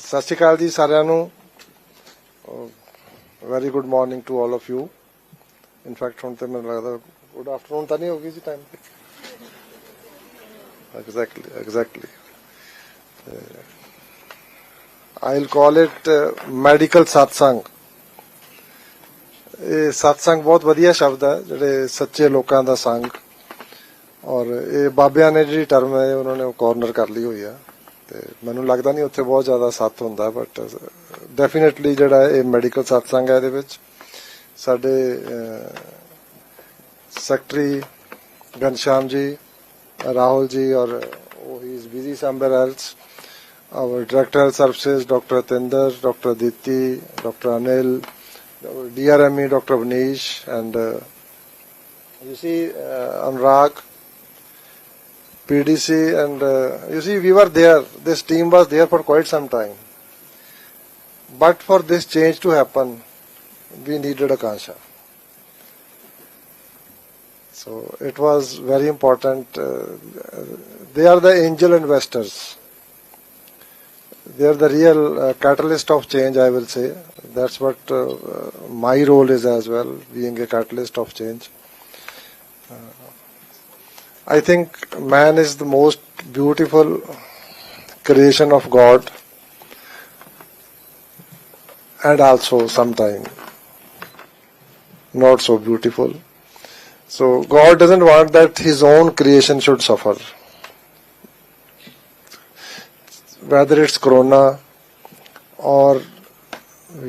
ਸਤਿ ਸ਼੍ਰੀ ਅਕਾਲ ਜੀ ਸਾਰਿਆਂ ਨੂੰ very good morning to all of you in fact ਹੁਣ ਤੇ ਮੈਨੂੰ ਲੱਗਦਾ ਗੁੱਡ ਆਫਟਰਨੂਨ ਤਾਂ ਨਹੀਂ ਹੋ ਗਈ ਜੀ time exactly I'll call it medical satsang. ਇਹ ਸਤਸੰਗ ਬਹੁਤ ਵਧੀਆ ਸ਼ਬਦ ਹੈ ਜਿਹੜੇ ਸੱਚੇ ਲੋਕਾਂ ਦਾ ਸੰਗ ਔਰ ਇਹ ਬਾਬਿਆਂ ਨੇ ਜਿਹੜੀ ਟਰਮ ਹੈ ਉਹਨਾਂ ਨੇ ਕਾਰਨਰ ਕਰ ਲਈ ਹੋਈ ਆ ਤੇ ਮੈਨੂੰ ਲੱਗਦਾ ਨਹੀਂ ਉੱਥੇ ਬਹੁਤ ਜ਼ਿਆਦਾ ਸੱਤ ਹੁੰਦਾ ਬਟ ਡੈਫੀਨਿਟਲੀ ਜਿਹੜਾ ਇਹ ਮੈਡੀਕਲ ਸਤਸੰਗ ਹੈ ਇਹਦੇ ਵਿੱਚ ਸਾਡੇ ਸੈਕਟਰੀ ਘਨਸ਼ਾਮ ਜੀ ਰਾਹੁਲ ਜੀ ਔਰ ਉਹ ਹੀ is busy somewhere else our Director Health Services, Dr. Tinder, Dr. Aditi, Dr. Anil, DRME, Dr. Vanish, and you see Anurag, PDC, and you see we were there. This team was there for quite some time. But for this change to happen, we needed a Kansha. So it was very important. They are the angel investors. They are the real catalyst of change, I will say. That's what my role is as well, being a catalyst of change. I think man is the most beautiful creation of God, and also sometimes not so beautiful. So God doesn't want that His own creation should suffer. Whether it's corona or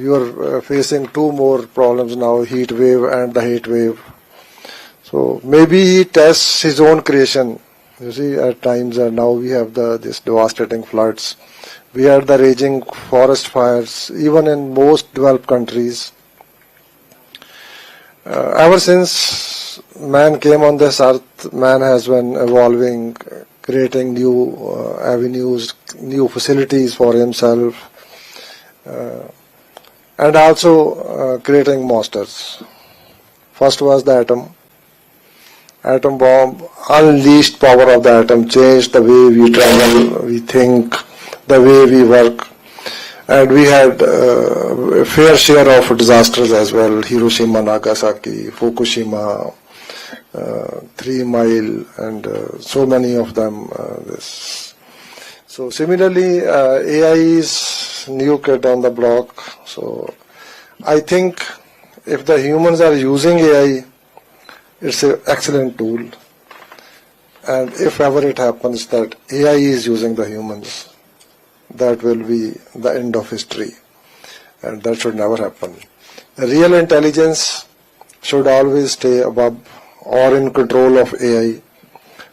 you are facing two more problems now, heat wave and the heat wave. So maybe he tests his own creation. You see, at times now we have this devastating floods. We had the raging forest fires, even in most developed countries. Ever since man came on this earth, man has been evolving, creating new avenues, new facilities for himself, and also creating monsters. First was the atom bomb, unleashed power of the atom, changed the way we travel, we think, the way we work, and we had a fair share of disasters as well, Hiroshima, Nagasaki, Fukushima, 3 Mile, and so many of them. So similarly, AI is new kid on the block. So I think if the humans are using AI, it's an excellent tool. And if ever it happens that AI is using the humans, that will be the end of history, and that should never happen. Real intelligence should always stay above or in control of AI.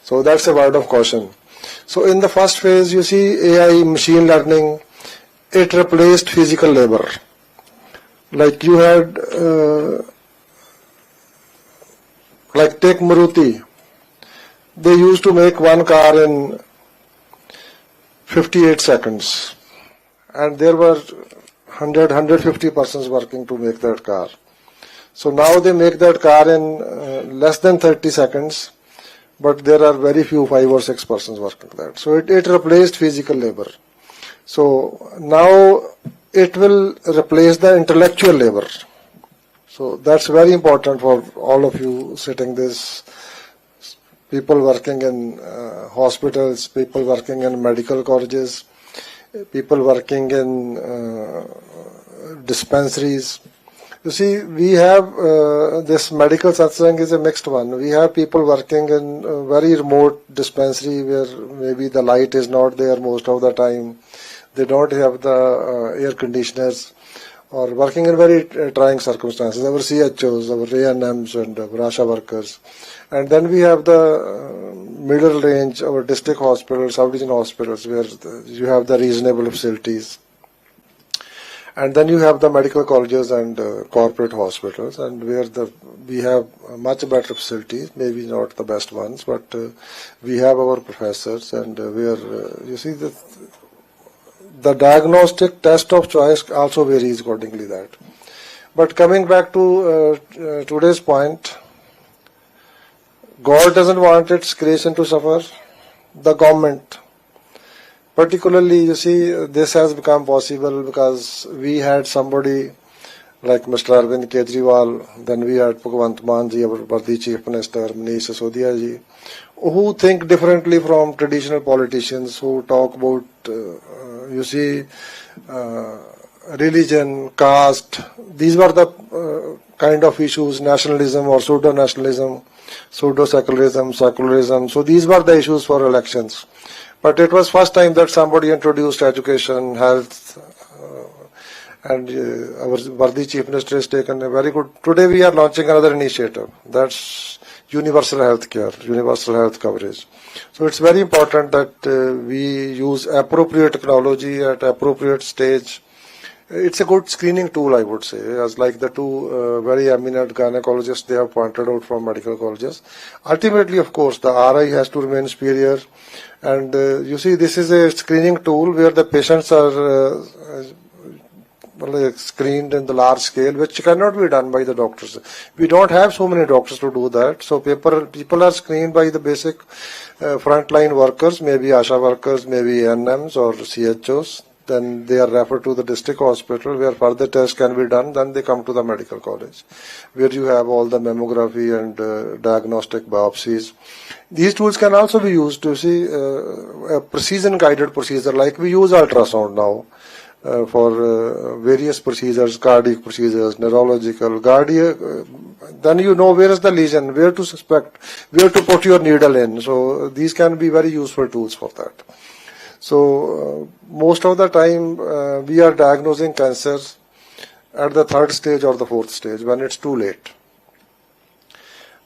So that's a word of caution. So in the first phase, you see AI, machine learning, it replaced physical labor. Like you had, like take Maruti. They used to make one car in 58 seconds. And there were 150 persons working to make that car. So now they make that car in less than 30 seconds, but there are very few, 5 or 6 persons working that. So it replaced physical labor. So now it will replace the intellectual labor. So that's very important for all of you sitting this, people working in hospitals, people working in medical colleges, people working in dispensaries. You see, we have this medical satsang is a mixed one. We have people working in a very remote dispensary where maybe the light is not there most of the time. They don't have the air conditioners or working in very trying circumstances. Our CHOs, our ANMs and our ASHA workers. And then we have the middle range, our district hospitals, sub-region hospitals where you have the reasonable facilities. And then you have the medical colleges and corporate hospitals, and where we have much better facilities, maybe not the best ones, but we have our professors, and where you see the diagnostic test of choice also varies accordingly that. But coming back to today's point, God doesn't want its creation to suffer. The government Particularly, you see, this has become possible because we had somebody like Mr. Arvind Kejriwal, then we had Bhagwant Mann ji, our Worthy Chief Minister, Manish Sisodia ji, who think differently from traditional politicians who talk about, you see, religion, caste. These were the kind of issues, nationalism or pseudo-nationalism, pseudo-secularism, secularism. So these were the issues for elections. But it was first time that somebody introduced education, health, and our worthy Chief Minister has taken a very good. Today we are launching another initiative. That's universal health care, universal health coverage. So it's very important that we use appropriate technology at appropriate stage. It's a good screening tool, I would say, as like the two very eminent gynecologists they have pointed out from medical colleges. Ultimately, of course, the RI has to remain superior. And you see, this is a screening tool where the patients are screened in the large scale, which cannot be done by the doctors. We don't have so many doctors to do that. So people are screened by the basic frontline workers, maybe ASHA workers, maybe NMs or CHOs. Then they are referred to the district hospital where further tests can be done. Then they come to the medical college where you have all the mammography and diagnostic biopsies. These tools can also be used to see a precision guided procedure, like we use ultrasound now for various procedures, cardiac procedures, neurological, then you know where is the lesion, where to suspect, where to put your needle in. So these can be very useful tools for that. So most of the time we are diagnosing cancers at the third stage or the fourth stage when it's too late.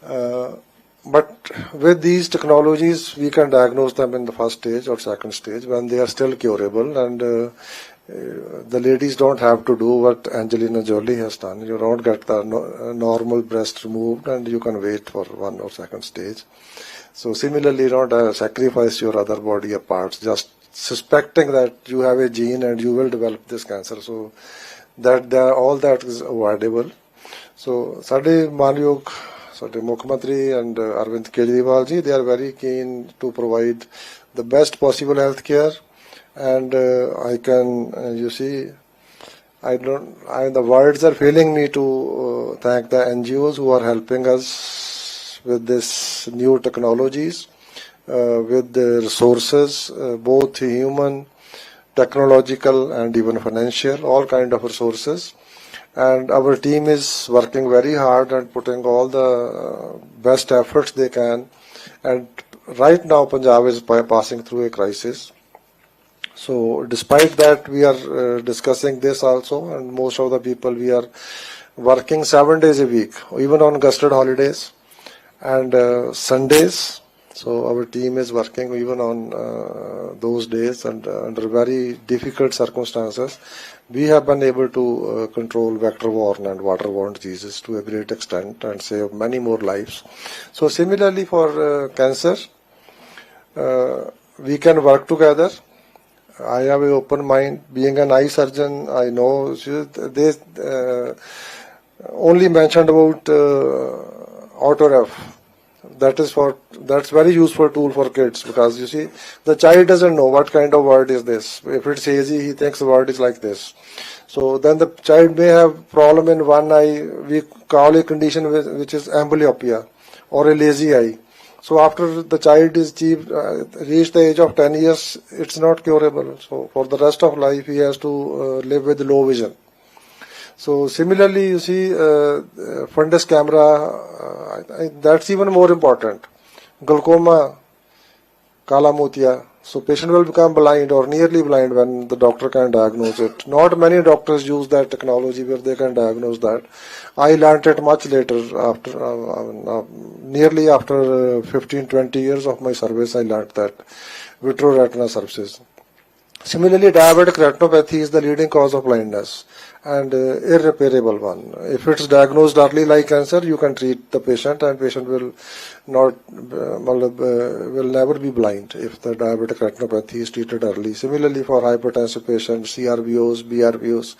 But with these technologies, we can diagnose them in the first stage or second stage when they are still curable, and the ladies don't have to do what Angelina Jolie has done. You don't get the normal breast removed and you can wait for one or second stage. So similarly, you don't sacrifice your other body parts just suspecting that you have a gene and you will develop this cancer. So that all that is avoidable. So Sade Manayog, Sade Mukhyamantri and Arvind Kejriwal ji, they are very keen to provide the best possible health care. And I can, you see, the words are failing me to thank the NGOs who are helping us with this new technologies, with the resources, both human, technological, and even financial, all kind of resources. And our team is working very hard and putting all the best efforts they can. And right now, Punjab is passing through a crisis. So despite that, we are discussing this also, and most of the people, we are working 7 days a week, even on gusted holidays and Sundays. So our team is working even on those days, and under very difficult circumstances, we have been able to control vector-borne and waterborne diseases to a great extent and save many more lives. So similarly for cancer, we can work together. I have an open mind. Being an eye surgeon, I know they only mentioned about autoref. That's very useful tool for kids, because you see the child doesn't know what kind of word is this. If it's hazy, he thinks the word is like this. So then the child may have problem in one eye. We call a condition which is amblyopia or a lazy eye. So after the child is reached the age of 10 years, it's not curable. So for the rest of life, he has to live with low vision. So similarly, you see, fundus camera, that's even more important. Glaucoma, kala motia. So patient will become blind or nearly blind when the doctor can diagnose it. Not many doctors use that technology where they can diagnose that. I learned it much later, after nearly after 15-20 years of my service. I learned that vitreoretinal services. Similarly, diabetic retinopathy is the leading cause of blindness, and irreparable one. If it's diagnosed early like cancer, you can treat the patient, and patient will not will never be blind if the diabetic retinopathy is treated early. Similarly, for hypertensive patients, CRBOs, BRBOs,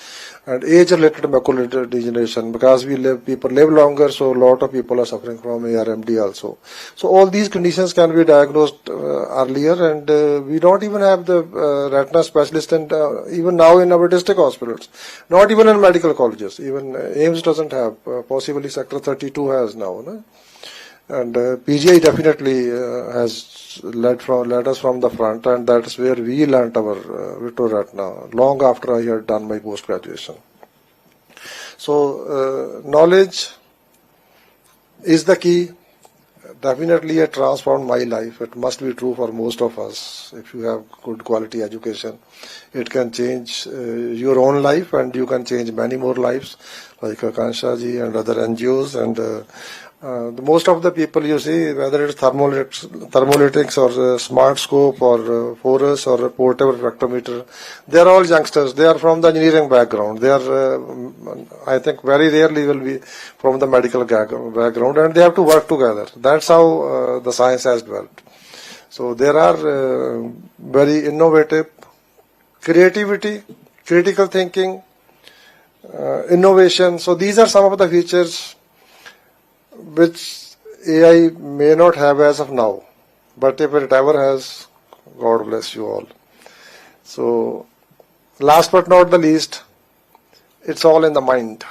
and age-related macular degeneration, because people live longer, so a lot of people are suffering from ARMD also. So all these conditions can be diagnosed earlier, and we don't even have the retina specialist, and even now in our district hospitals, not even in medical colleges. Even AIMS doesn't have. Possibly Sector 32 has now. No? And PGI definitely has led us from the front, and that's where we learnt our vitreoretina long after I had done my post graduation. So knowledge is the key. Definitely it transformed my life. It must be true for most of us. If you have good quality education, it can change your own life, and you can change many more lives, like Akansha ji and other NGOs. And most of the people you see, whether it's thermolytics or smart scope or Forus or portable refractometer, they are all youngsters. They are from the engineering background. They are, I think, very rarely will be from the medical background, and they have to work together. That's how the science has developed. So there are very innovative, creativity, critical thinking, innovation. So these are some of the features which AI may not have as of now, but if it ever has, God bless you all. So last but not the least, it's all in the mind.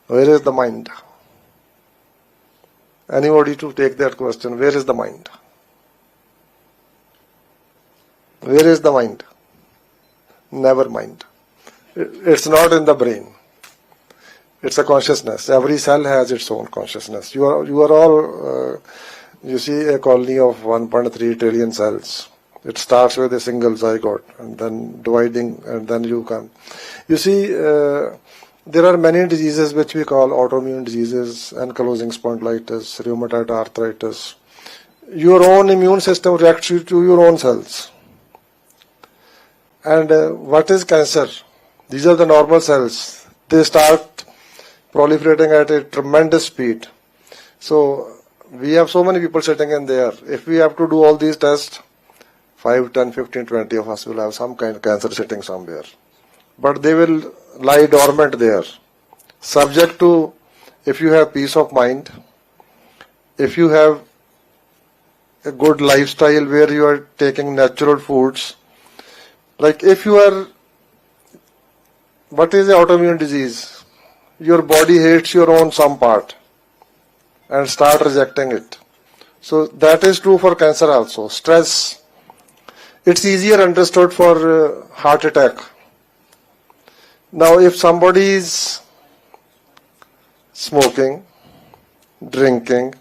Where is the mind? Anybody to take that question? Where is the mind? Where is the mind? Never mind. It's not in the brain. It's a consciousness. Every cell has its own consciousness. You are all, you see a colony of 1.3 trillion cells. It starts with a single zygote, and then dividing, and then you come. You see, there are many diseases which we call autoimmune diseases, ankylosing spondylitis, rheumatoid arthritis. Your own immune system reacts to your own cells. And what is cancer? These are the normal cells. They start proliferating at a tremendous speed. So we have so many people sitting in there. If we have to do all these tests, 5, 10, 15, 20 of us will have some kind of cancer sitting somewhere. But they will lie dormant there, subject to, if you have peace of mind, if you have a good lifestyle where you are taking natural foods, like if you are, what is the autoimmune disease? Your body hates your own some part and start rejecting it. So that is true for cancer also. Stress. It's easier understood for heart attack. Now if somebody is smoking, drinking,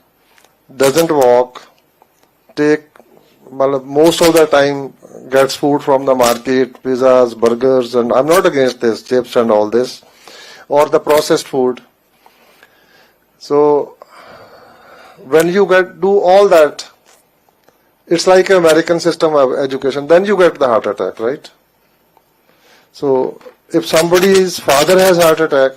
doesn't walk, most of the time gets food from the market, pizzas, burgers, and I'm not against this, chips and all this, or the processed food. So when you do all that, it's like an American system of education, then you get the heart attack, right? So if somebody's father has heart attack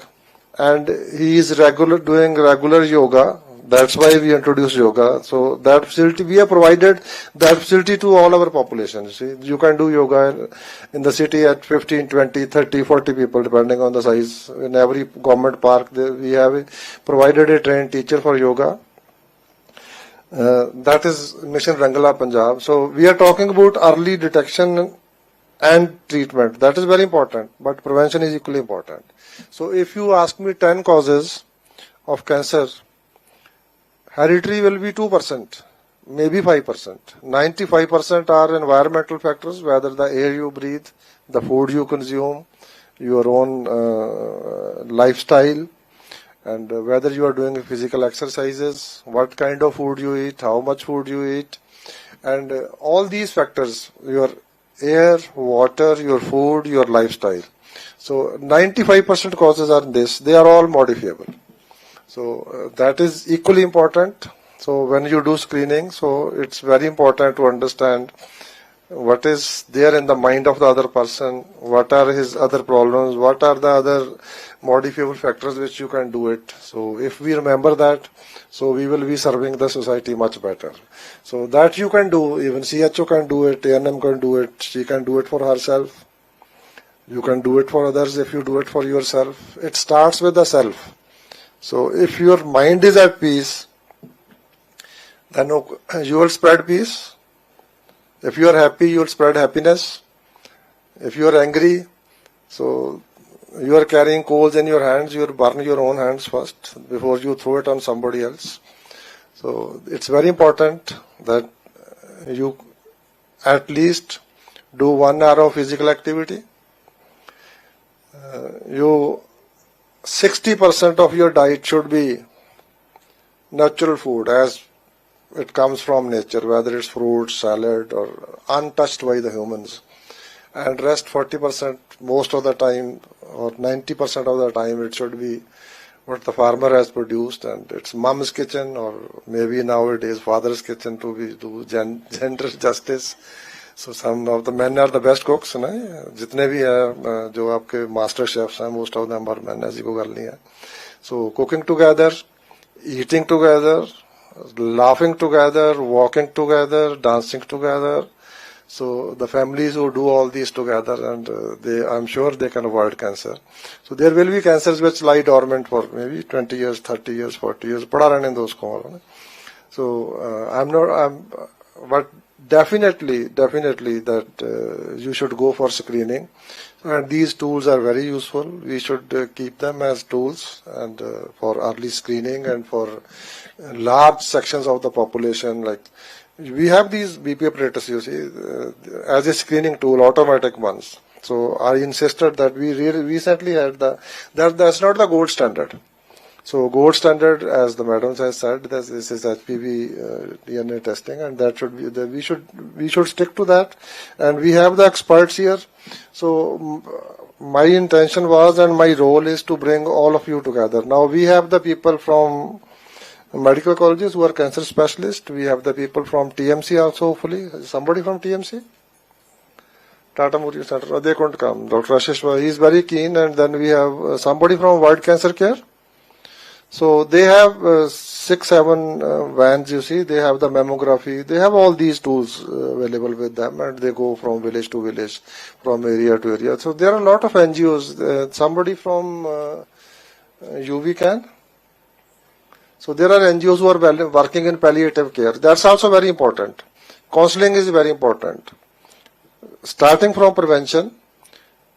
and he is doing regular yoga, that's why we introduced yoga. So that facility, we have provided that facility to all our population. See, you can do yoga in the city at 15, 20, 30, 40 people, depending on the size. In every government park, we have provided a trained teacher for yoga. That is Mission Rangala, Punjab. So we are talking about early detection and treatment. That is very important, but prevention is equally important. So if you ask me 10 causes of cancer, hereditary will be 2%, maybe 5%. 95% are environmental factors, whether the air you breathe, the food you consume, your own lifestyle, and whether you are doing physical exercises, what kind of food you eat, how much food you eat, and all these factors, your air, water, your food, your lifestyle. So 95% causes are this. They are all modifiable. So that is equally important. So when you do screening, so it's very important to understand what is there in the mind of the other person, what are his other problems, what are the other modifiable factors which you can do it. So if we remember that, so we will be serving the society much better. So that you can do, even CHO can do it, ANM can do it, she can do it for herself. You can do it for others if you do it for yourself. It starts with the self. So if your mind is at peace, then you will spread peace. If you are happy, you will spread happiness. If you are angry, so you are carrying coals in your hands, you will burn your own hands first before you throw it on somebody else. So it's very important that you at least do 1 hour of physical activity. 60% of your diet should be natural food as it comes from nature, whether it's fruit, salad, or untouched by the humans. And rest 40% most of the time, or 90% of the time, it should be what the farmer has produced, and it's mom's kitchen, or maybe nowadays father's kitchen, to do gender justice. So some of the men are the best cooks, ना? जितने भी हैं जो आपके master chefs हैं, most of them are men, ऐसी कोई गल नहीं है. So cooking together, eating together, laughing together, walking together, dancing together. So the families who do all these together, and I'm sure they can avoid cancer. So there will be cancers which lie dormant for maybe 20 years, 30 years, 40 years. पड़ा रहने दो उसको. So but definitely that you should go for screening. And these tools are very useful. We should keep them as tools and for early screening and for large sections of the population. Like we have these BP apparatus, you see, as a screening tool, automatic ones. So I insisted that we recently had that's not the gold standard. So gold standard, as the madam has said, this is HPV DNA testing, and that should be we should stick to that. And we have the experts here. So my intention was, and my role is to bring all of you together. Now we have the people from medical colleges who are cancer specialists. We have the people from TMC also, hopefully. Somebody from TMC? Tata Memorial Center. They couldn't come. Dr. Ashish, he is very keen. And then we have somebody from World Cancer Care. So they have 6-7 vans, you see. They have the mammography. They have all these tools available with them, and they go from village to village, from area to area. So there are a lot of NGOs. Somebody from UV can? So there are NGOs who are working in palliative care. That's also very important. Counseling is very important. Starting from prevention,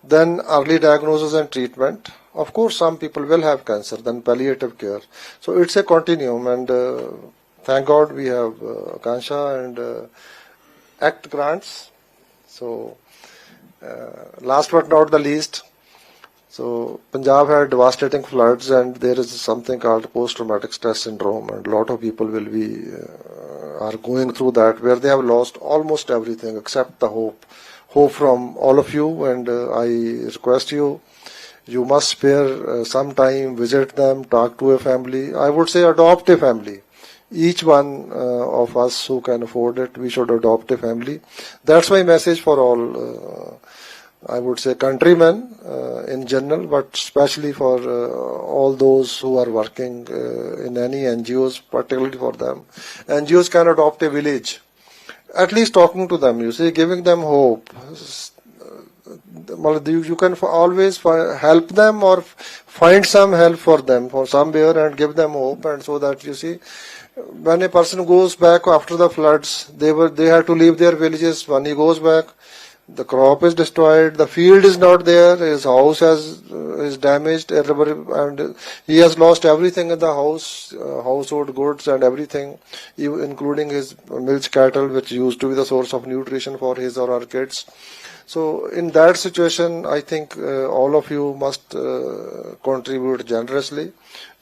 then early diagnosis and treatment. Of course, some people will have cancer, then palliative care. So it's a continuum, and thank God we have Akansha and ACT grants. So last but not the least, so Punjab had devastating floods, and there is something called post-traumatic stress syndrome, and a lot of people will be are going through that, where they have lost almost everything except the hope from all of you. And I request you must spare some time, visit them, talk to a family. I would say adopt a family. Each one of us who can afford it, we should adopt a family. That's my message for all, I would say, countrymen in general, but especially for all those who are working in any NGOs, particularly for them. NGOs can adopt a village. At least talking to them, you see, giving them hope. You can always help them or find some help for them for somewhere and give them hope, and so that, you see, when a person goes back after the floods, they had to leave their villages. When he goes back, the crop is destroyed, the field is not there, his house is damaged, and he has lost everything in the house, household goods and everything, including his milch cattle, which used to be the source of nutrition for his or her kids. So in that situation, I think all of you must contribute generously.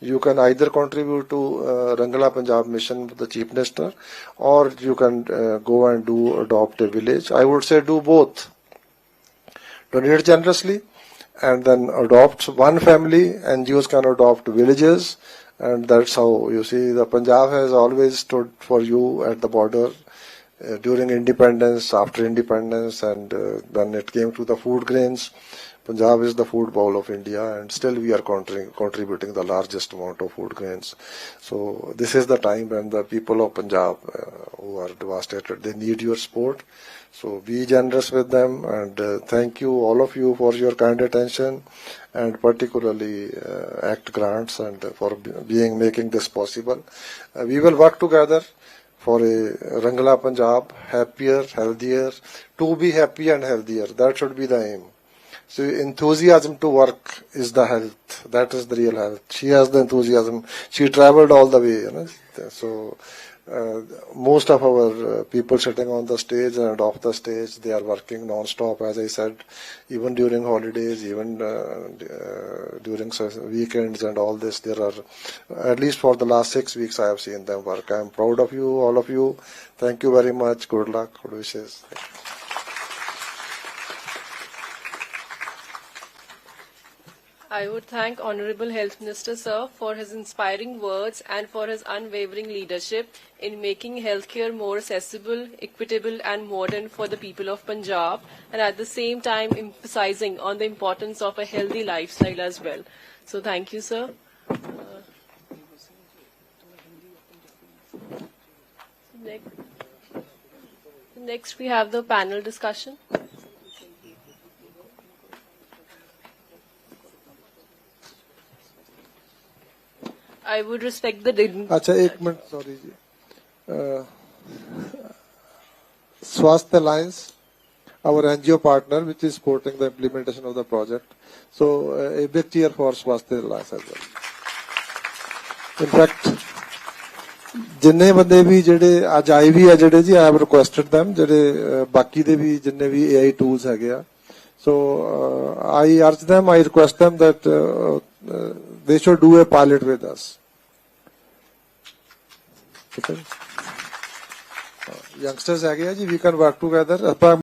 You can either contribute to Rangala Punjab mission with the Chief Minister, or you can go and adopt a village. I would say do both. Donate generously and then adopt one family. NGOs can adopt villages, and that's how, you see, the Punjab has always stood for you at the border. during independence, after independence, and when it came to the food grains, Punjab is the food bowl of India, and still we are contributing the largest amount of food grains. So this is the time when the people of Punjab who are devastated, they need your support. So be generous with them, and thank you all of you for your kind attention, and particularly ACT Grants and for making this possible. We will work together for a Rangla Punjab, happier, healthier, to be happy and healthier. That should be the aim. So enthusiasm to work is the health. That is the real health. She has the enthusiasm. She traveled all the way. You know? So most of our people sitting on the stage and off the stage, they are working non-stop, as I said, even during holidays, even during weekends and all this. There are, at least for the last 6 weeks, I have seen them work. I am proud of you, all of you. Thank you very much. Good luck. Good wishes. I would thank Honorable Health Minister, sir, for his inspiring words and for his unwavering leadership in making healthcare more accessible, equitable and modern for the people of Punjab, and at the same time emphasizing on the importance of a healthy lifestyle as well. So thank you, sir. Next we have the panel discussion. I would respect the अच्छा एक minute sorry जी स्वास्थ्य alliance, our NGO partner which is supporting the implementation of the project, so a big cheer for Swasthya Alliance as well. In fact जिन्ने बंदे भी जेडे आज आए भी है जेडे जी I have requested them जेडे बाकी दे भी जिन्ने भी AI tools है गया, so I urge them, I request them that they should do a pilot with us. Okay. Youngsters है गया जी, we can work together.